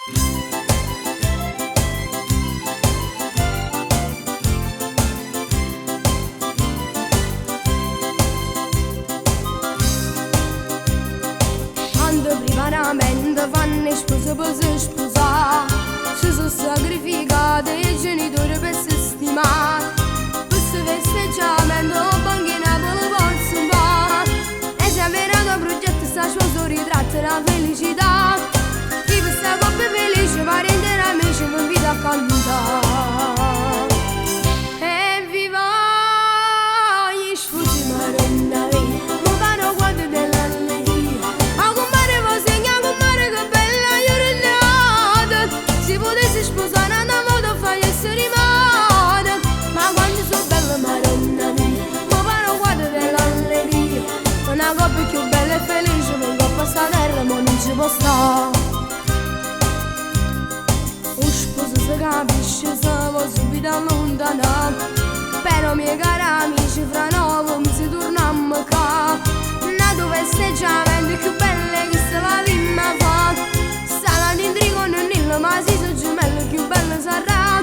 Quando privaramente fanno sposa per si sposare, ci sono sacrificati i genitori per si stimare. Questo festeggiamento banchina per lo posso fare. E se avverato progetto sta sposa ritratta la felicità. Chi questa coppia felice, parenti e amici vi invito a cantare. Evviva gli sposi maronna mia, mi fanno quadri dell'allegria. A compare voi segna, compare che bella giornata. Si potesse sposare andavo a fare essere rimane. Ma quando sono bella maronna mia, mi fanno quadri dell'allegria. Una coppia più bella e felice, vengo a questa terra ma non ci può stare. Si capisce se vuoi subito allontanare, però miei cari amici fra noi si torniamo qua. Nato festeggiamento più belle che se la vimma fa. Stava d'intrigo con un nillo ma si sono gemelli più bello sarà.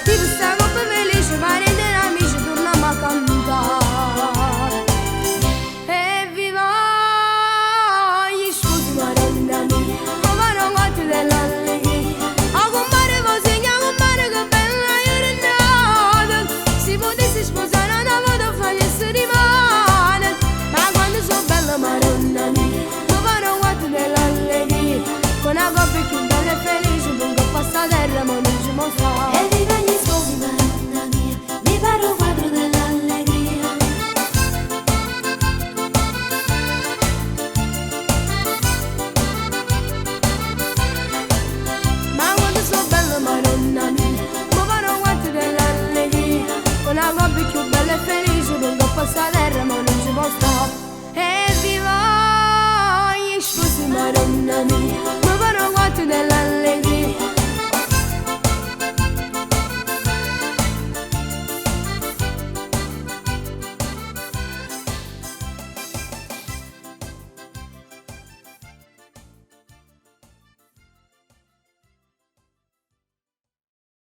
Di questa coppia felice parenti e amici torniamo a cantare. Evviva gli sposi maronna mia, ma vanno quanti dell'allegria. A compare voi segna, compare che bella giornata. Si potesse sposare andavo a fare essere rimane. Ma quando sono bella maronna mia, mi fanno quattro dell'allegria. Con una coppia più bella e felice, vengo a questa terra ma non ci può stare. Evviva gli sposi maronna mia, mi paro quadro dell'allegria. Ma quando sono bella maronna mia, mi fanno quattro dell'allegria. Con una coppia più bella e felice, vengo a questa terra ma non ci può stare. Evviva gli sposi maronna mia.